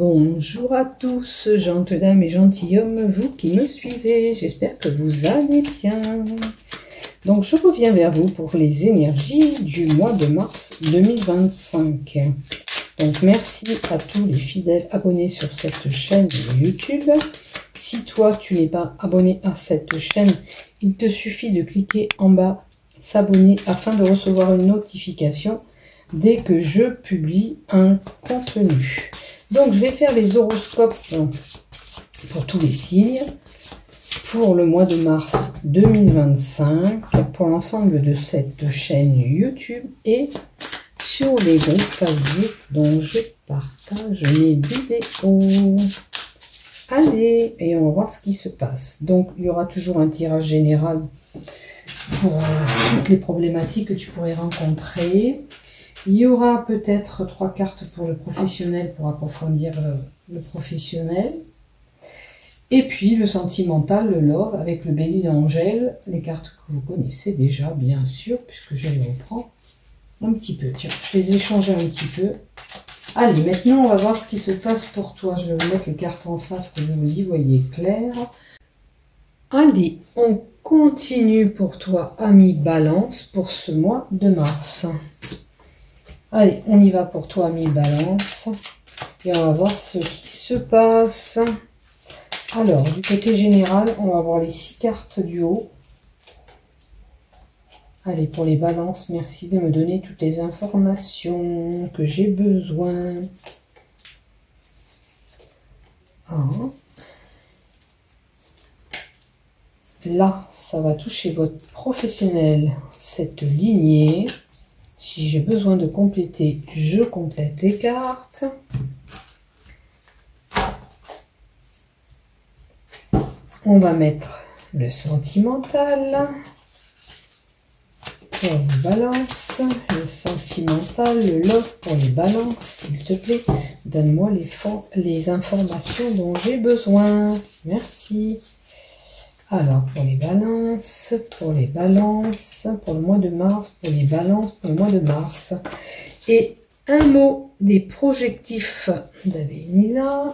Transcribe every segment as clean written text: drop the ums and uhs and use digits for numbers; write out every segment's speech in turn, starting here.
Bonjour à tous, gentes dames et gentilshommes, vous qui me suivez, j'espère que vous allez bien. Donc je reviens vers vous pour les énergies du mois de mars 2025. Donc merci à tous les fidèles abonnés sur cette chaîne YouTube. Si toi tu n'es pas abonné à cette chaîne, il te suffit de cliquer en bas s'abonner afin de recevoir une notification dès que je publie un contenu. Donc je vais faire les horoscopes pour tous les signes pour le mois de mars 2025 pour l'ensemble de cette chaîne YouTube et sur les groupes Facebook dont je partage mes vidéos. Allez, et on va voir ce qui se passe. Donc il y aura toujours un tirage général pour toutes les problématiques que tu pourrais rencontrer. Il y aura peut-être 3 cartes pour le professionnel pour approfondir le professionnel. Et puis le sentimental, le love avec le bélier d'Angèle, les cartes que vous connaissez déjà bien sûr, puisque je les reprends un petit peu. Tiens, je les ai changées un petit peu. Allez, maintenant on va voir ce qui se passe pour toi. Je vais vous mettre les cartes en face que vous y voyez clair. Allez, on continue pour toi, ami Balance, pour ce mois de mars. Allez, on y va pour toi, ami Balance. Et on va voir ce qui se passe. Alors, du côté général, on va voir les 6 cartes du haut. Allez, pour les balances, merci de me donner toutes les informations que j'ai besoin. Là, ça va toucher votre professionnel, cette lignée. Si j'ai besoin de compléter, je complète les cartes. On va mettre le sentimental. Pour vous balance, le sentimental, le love pour les balances, s'il te plaît. Donne-moi les informations dont j'ai besoin. Merci. Alors, pour les balances, pour le mois de mars, pour les balances, pour le mois de mars. Et un mot des projectifs d'Abélina.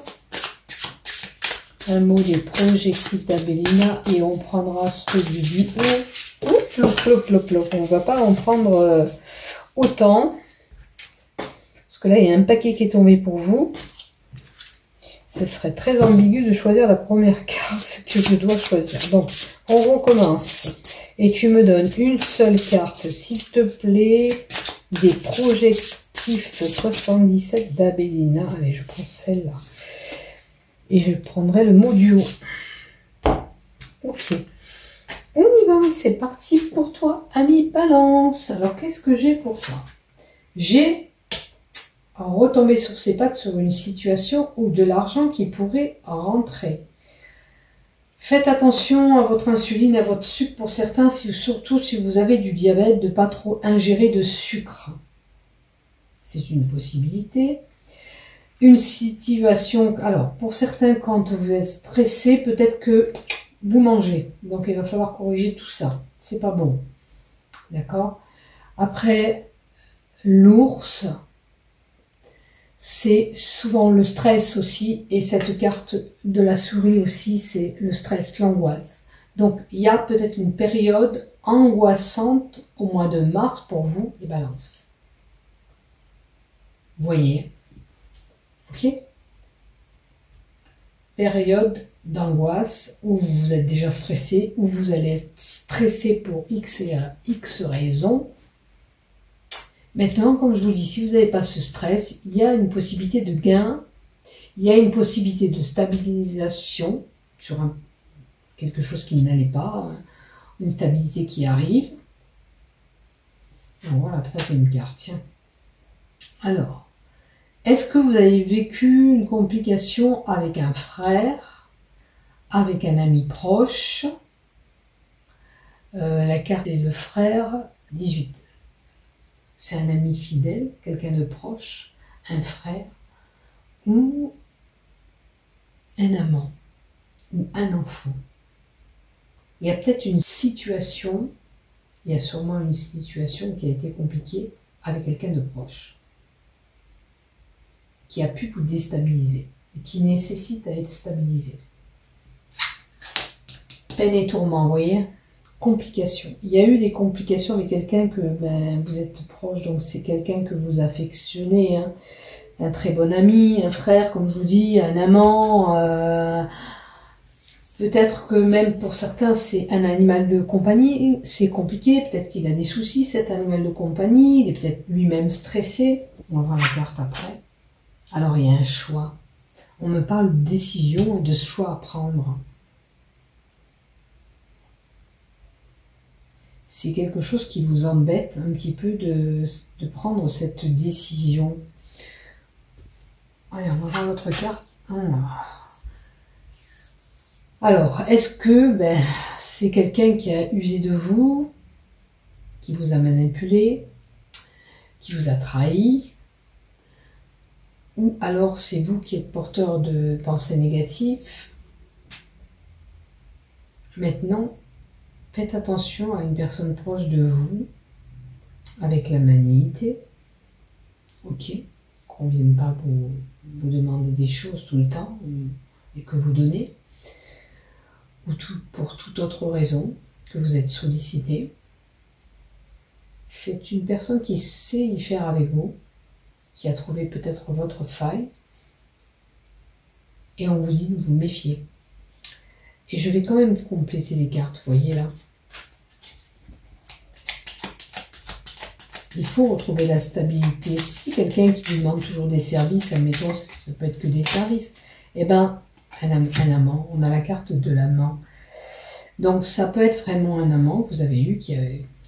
Un mot des projectifs d'Abélina et on prendra celui du haut. On ne va pas en prendre autant. Parce que là, il y a un paquet qui est tombé pour vous. Ce serait très ambigu de choisir la première carte que je dois choisir. Donc, on recommence. Et tu me donnes une seule carte, s'il te plaît, des projectifs 77 d'Abélina. Allez, je prends celle-là. Et je prendrai le mot du haut. Ok. On y va, c'est parti pour toi, ami Balance. Alors, qu'est-ce que j'ai pour toi? J'ai retomber sur ses pattes sur une situation où de l'argent qui pourrait rentrer. Faites attention à votre insuline, à votre sucre pour certains, surtout si vous avez du diabète, de ne pas trop ingérer de sucre. C'est une possibilité. Une situation, alors pour certains quand vous êtes stressé, peut-être que vous mangez. Donc il va falloir corriger tout ça. C'est pas bon. D'accord? Après, l'ours, c'est souvent le stress aussi, et cette carte de la souris aussi, c'est le stress, l'angoisse. Donc, il y a peut-être une période angoissante au mois de mars pour vous, les balances. Voyez. Ok? Période d'angoisse où vous êtes déjà stressé, où vous allez être stressé pour X et X raisons. Maintenant, comme je vous dis, si vous n'avez pas ce stress, il y a une possibilité de gain, il y a une possibilité de stabilisation sur quelque chose qui n'allait pas, une stabilité qui arrive. On va voir la troisième carte, tiens. Alors, est-ce que vous avez vécu une complication avec un frère, avec un ami proche? La carte est le frère, 18. C'est un ami fidèle, quelqu'un de proche, un frère, ou un amant, ou un enfant. Il y a peut-être une situation, il y a sûrement une situation qui a été compliquée avec quelqu'un de proche, qui a pu vous déstabiliser. et qui nécessite à être stabilisé. Peine et tourment, vous voyez? Complications. Il y a eu des complications avec quelqu'un que vous êtes proche, donc c'est quelqu'un que vous affectionnez, hein. Un très bon ami, un frère, comme je vous dis, un amant. Peut-être que même pour certains, c'est un animal de compagnie. C'est compliqué. Peut-être qu'il a des soucis, cet animal de compagnie. Il est peut-être lui-même stressé. On va voir la carte après. Alors, il y a un choix. On me parle de décision et de choix à prendre. C'est quelque chose qui vous embête un petit peu de prendre cette décision. Allez, on va voir votre carte. Alors, est-ce que c'est quelqu'un qui a usé de vous, qui vous a manipulé, qui vous a trahi, ou alors c'est vous qui êtes porteur de pensées négatives? Maintenant, faites attention à une personne proche de vous, avec la malignité, ok, qu'on ne vienne pas vous demander des choses tout le temps, et que vous donnez, ou pour toute autre raison, que vous êtes sollicité. C'est une personne qui sait y faire avec vous, qui a trouvé peut-être votre faille, et on vous dit de vous méfier. Et je vais quand même compléter les cartes, vous voyez là. Il faut retrouver la stabilité. Si quelqu'un qui vous demande toujours des services, admettons, ça peut être que des services, eh ben, un amant, on a la carte de l'amant. Donc ça peut être vraiment un amant que vous avez eu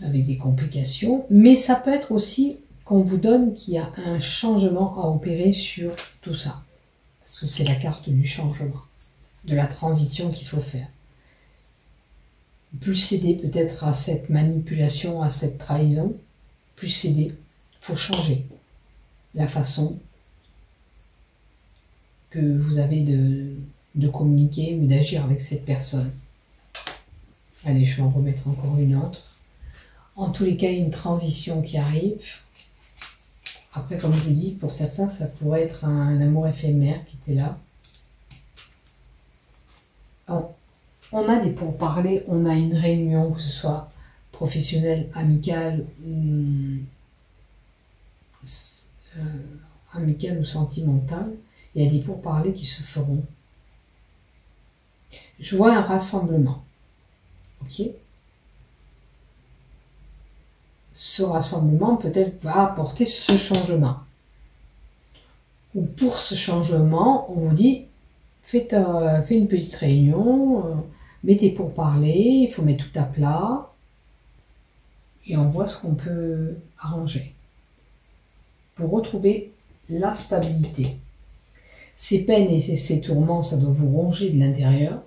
avec des complications, mais ça peut être aussi qu'on vous donne qu'il y a un changement à opérer sur tout ça. Parce que c'est la carte du changement, de la transition qu'il faut faire. Plus céder peut-être à cette manipulation, à cette trahison, plus céder, il faut changer la façon que vous avez de communiquer ou d'agir avec cette personne. Allez, je vais en remettre encore une autre. En tous les cas, il y a une transition qui arrive. Après, comme je vous dis, pour certains, ça pourrait être un amour éphémère qui était là. Alors, on a des pourparlers, on a une réunion, que ce soit professionnelle, amicale ou sentimentale. Il y a des pourparlers qui se feront. Je vois un rassemblement. Ok. Ce rassemblement peut-être va apporter ce changement. Ou pour ce changement, on vous dit, fais une petite réunion, mettez pour parler, il faut mettre tout à plat, et on voit ce qu'on peut arranger pour retrouver la stabilité. Ces peines et ces tourments, ça doit vous ronger de l'intérieur,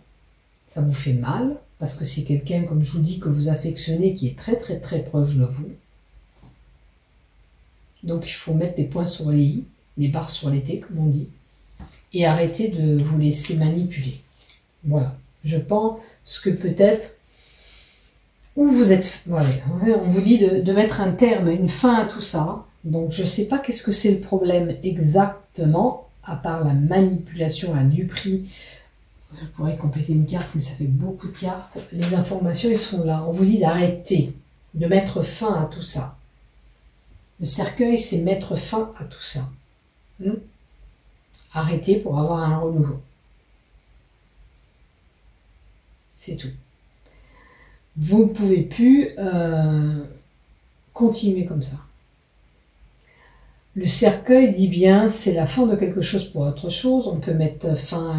ça vous fait mal, parce que c'est quelqu'un, comme je vous dis, que vous affectionnez, qui est très très très proche de vous. Donc il faut mettre des points sur les i, des barres sur les t, comme on dit, et arrêter de vous laisser manipuler. Voilà. Je pense que peut-être, où vous êtes, voilà, on vous dit de mettre un terme, une fin à tout ça. Donc je ne sais pas qu'est-ce que c'est le problème exactement, à part la manipulation, la duperie. Je pourrais compléter une carte, mais ça fait beaucoup de cartes. Les informations, elles sont là. On vous dit d'arrêter, de mettre fin à tout ça. Le cercueil, c'est mettre fin à tout ça. Arrêter pour avoir un renouveau. C'est tout. Vous ne pouvez plus continuer comme ça. Le cercueil dit bien, c'est la fin de quelque chose pour autre chose. On peut mettre fin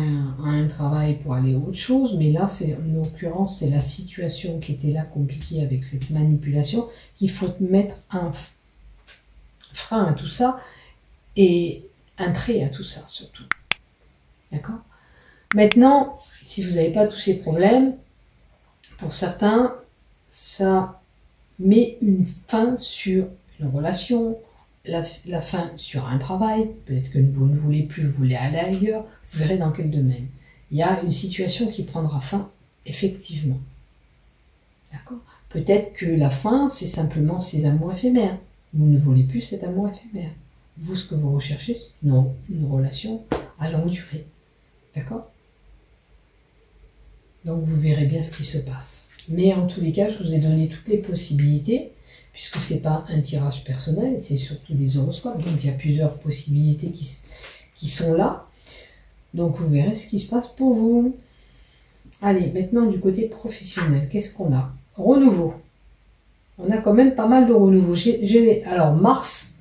à un travail pour aller à autre chose, mais là, en l'occurrence, c'est la situation qui était là compliquée avec cette manipulation qu'il faut mettre un frein à tout ça et un trait à tout ça, surtout. D'accord ? Maintenant, si vous n'avez pas tous ces problèmes, pour certains, ça met une fin sur une relation, la fin sur un travail, peut-être que vous ne voulez plus, vous voulez aller ailleurs, vous verrez dans quel domaine. Il y a une situation qui prendra fin, effectivement. D'accord ? Peut-être que la fin, c'est simplement ces amours éphémères. Vous ne voulez plus cet amour éphémère. Vous, ce que vous recherchez, c'est une relation à longue durée. D'accord? Donc vous verrez bien ce qui se passe. Mais en tous les cas, je vous ai donné toutes les possibilités, puisque ce n'est pas un tirage personnel, c'est surtout des horoscopes. Donc il y a plusieurs possibilités qui sont là. Donc vous verrez ce qui se passe pour vous. Allez, maintenant du côté professionnel, qu'est-ce qu'on a? Renouveau. On a quand même pas mal de renouveau. Alors Mars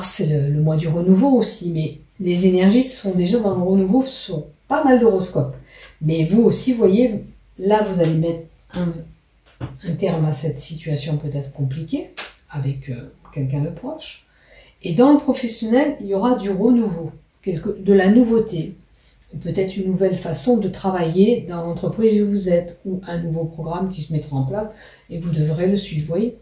c'est le mois du renouveau aussi, mais les énergies sont déjà dans le renouveau sur pas mal d'horoscopes. Mais vous aussi, voyez, là vous allez mettre un terme à cette situation peut-être compliquée avec quelqu'un de proche. Et dans le professionnel, il y aura du renouveau, de la nouveauté, peut-être une nouvelle façon de travailler dans l'entreprise où vous êtes, ou un nouveau programme qui se mettra en place et vous devrez le suivre, vous voyez.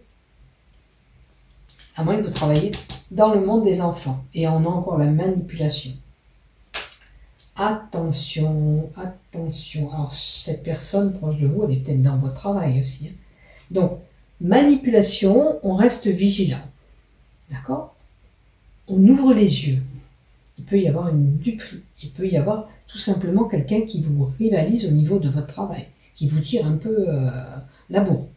À moins que vous travaillez dans le monde des enfants. Et on a encore la manipulation. Attention, attention. Alors, cette personne proche de vous, elle est peut-être dans votre travail aussi. Donc, manipulation, on reste vigilant. D'accord? On ouvre les yeux. Il peut y avoir une duperie. Il peut y avoir tout simplement quelqu'un qui vous rivalise au niveau de votre travail, qui vous tire un peu la bourre.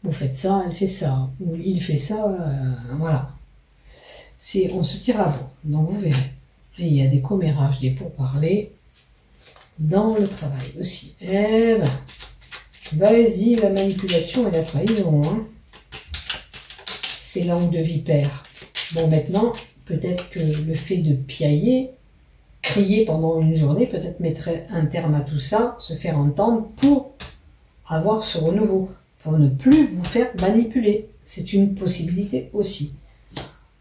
Vous faites ça, elle fait ça, ou il fait ça, voilà. On se tire la bourre, donc vous verrez. Et il y a des commérages, des pourparlers dans le travail aussi. Eh ben, vas-y, la manipulation et la trahison. Hein. C'est langue de vipère. Bon, maintenant, peut-être que le fait de piailler, crier pendant une journée, peut-être mettrait un terme à tout ça, se faire entendre pour avoir ce renouveau, pour ne plus vous faire manipuler. C'est une possibilité aussi.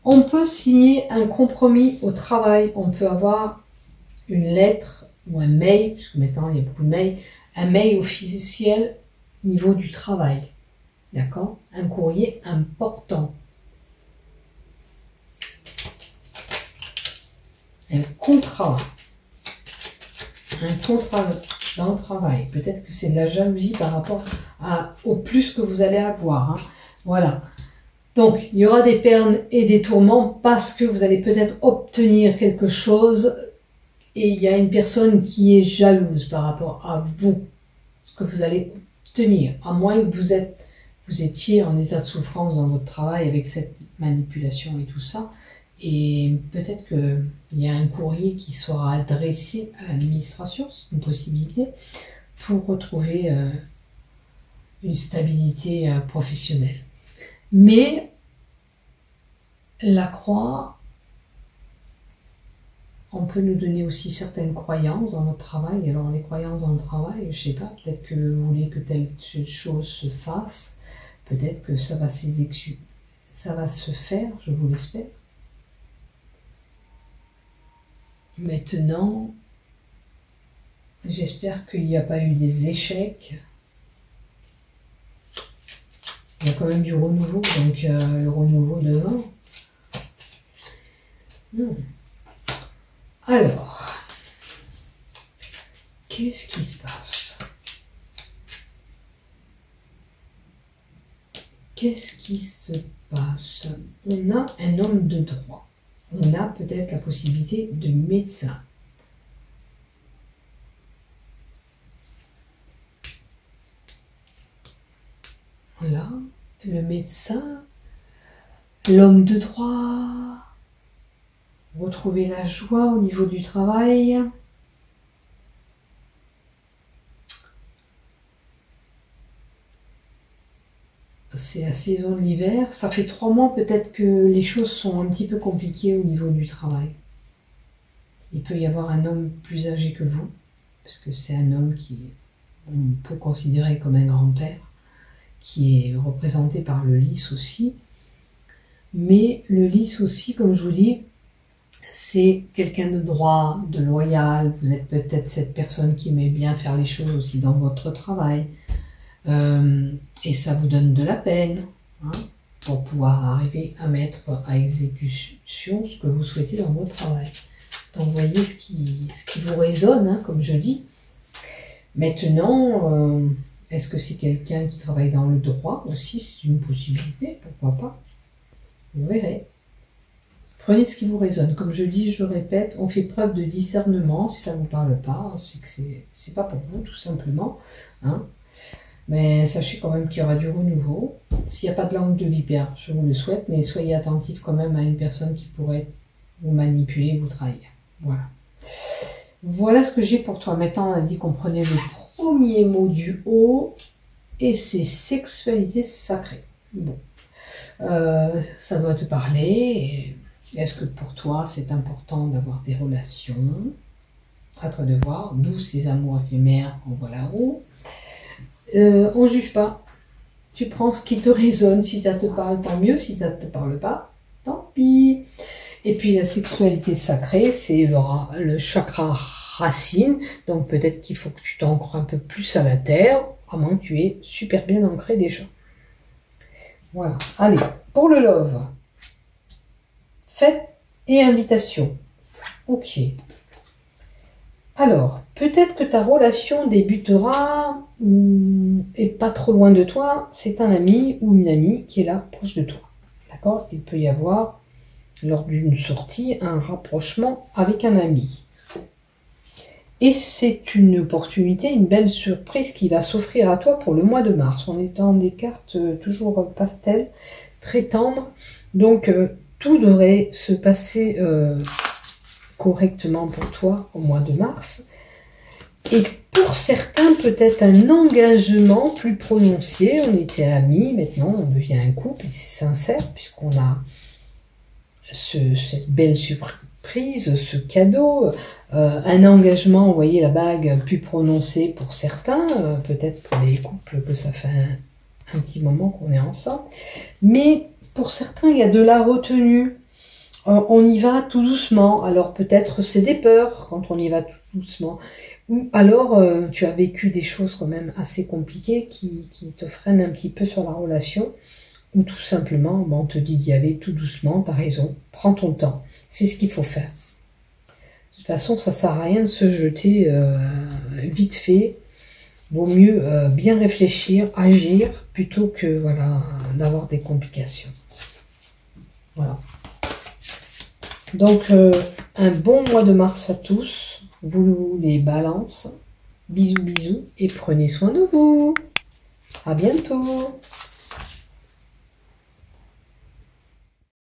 On peut signer un compromis au travail, on peut avoir une lettre ou un mail, puisque maintenant il y a beaucoup de mails, un mail officiel au niveau du travail. D'accord? Un courrier important. Un contrat dans le travail. Peut-être que c'est de la jalousie par rapport au plus que vous allez avoir. Hein. Voilà. Donc, il y aura des pernes et des tourments parce que vous allez peut-être obtenir quelque chose et il y a une personne qui est jalouse par rapport à vous, ce que vous allez obtenir, à moins que vous étiez en état de souffrance dans votre travail avec cette manipulation et tout ça. Et peut-être qu'il y a un courrier qui sera adressé à l'administration, c'est une possibilité, pour retrouver une stabilité professionnelle. Mais la croix, on peut nous donner aussi certaines croyances dans notre travail. Alors les croyances dans le travail, je ne sais pas, peut-être que vous voulez que telle chose se fasse, peut-être que ça va se faire, je vous l'espère. Maintenant, j'espère qu'il n'y a pas eu des échecs. Il y a quand même du renouveau, donc le renouveau devant. Alors, qu'est-ce qui se passe? Qu'est-ce qui se passe? On a un homme de droit. On a peut-être la possibilité de médecin. Voilà, le médecin, l'homme de droit, retrouver la joie au niveau du travail. C'est la saison de l'hiver. Ça fait 3 mois peut-être que les choses sont un petit peu compliquées au niveau du travail. Il peut y avoir un homme plus âgé que vous, parce que c'est un homme on peut considérer comme un grand-père, qui est représenté par le lys aussi. Mais le lys aussi, comme je vous dis, c'est quelqu'un de droit, de loyal. Vous êtes peut-être cette personne qui aimait bien faire les choses aussi dans votre travail. Et ça vous donne de la peine hein, pour pouvoir arriver à mettre à exécution ce que vous souhaitez dans votre travail. Donc vous voyez ce qui vous résonne, hein, comme je dis. Maintenant, est-ce que c'est quelqu'un qui travaille dans le droit aussi? C'est une possibilité, pourquoi pas? Vous verrez. Prenez ce qui vous résonne. Comme je dis, je répète, on fait preuve de discernement. Si ça ne vous parle pas, c'est que c'est pas pour vous, tout simplement. Hein. Mais sachez quand même qu'il y aura du renouveau. S'il n'y a pas de langue de vipère, je vous le souhaite, mais soyez attentif quand même à une personne qui pourrait vous manipuler, vous trahir. Voilà. Voilà ce que j'ai pour toi. Maintenant, on a dit qu'on prenait le premier mot du haut, et c'est sexualité sacrée. Bon. Ça doit te parler. Est-ce que pour toi, c'est important d'avoir des relations? À toi de voir. D'où ces amours éphémères, en voilà où. On ne juge pas. Tu prends ce qui te résonne. Si ça te parle, tant mieux. Si ça ne te parle pas, tant pis. Et puis la sexualité sacrée, c'est le chakra racine. Donc peut-être qu'il faut que tu t'ancres un peu plus à la terre, à moins que tu aies super bien ancré déjà. Voilà. Allez, pour le love. Fête et invitation. Ok. Alors, peut-être que ta relation débutera et pas trop loin de toi. C'est un ami ou une amie qui est là, proche de toi. D'accord? Il peut y avoir, lors d'une sortie, un rapprochement avec un ami. Et c'est une opportunité, une belle surprise qui va s'offrir à toi pour le mois de mars. On est dans des cartes toujours pastel, très tendres. Donc, tout devrait se passer correctement pour toi au mois de mars. Et pour certains, peut-être un engagement plus prononcé. On était amis, maintenant on devient un couple, et c'est sincère, puisqu'on a cette belle surprise, ce cadeau, un engagement, vous voyez la bague plus prononcée pour certains, peut-être pour les couples que ça fait un petit moment qu'on est ensemble. Mais pour certains, il y a de la retenue. On y va tout doucement. Alors peut-être c'est des peurs quand on y va tout doucement. Ou alors tu as vécu des choses quand même assez compliquées qui te freinent un petit peu sur la relation. Ou tout simplement, on te dit d'y aller tout doucement. Tu as raison, prends ton temps. C'est ce qu'il faut faire. De toute façon, ça ne sert à rien de se jeter vite fait. Vaut mieux bien réfléchir, agir, plutôt que voilà, d'avoir des complications. Voilà. Donc, un bon mois de mars à tous. Vous les balances. Bisous, bisous. Et prenez soin de vous. À bientôt.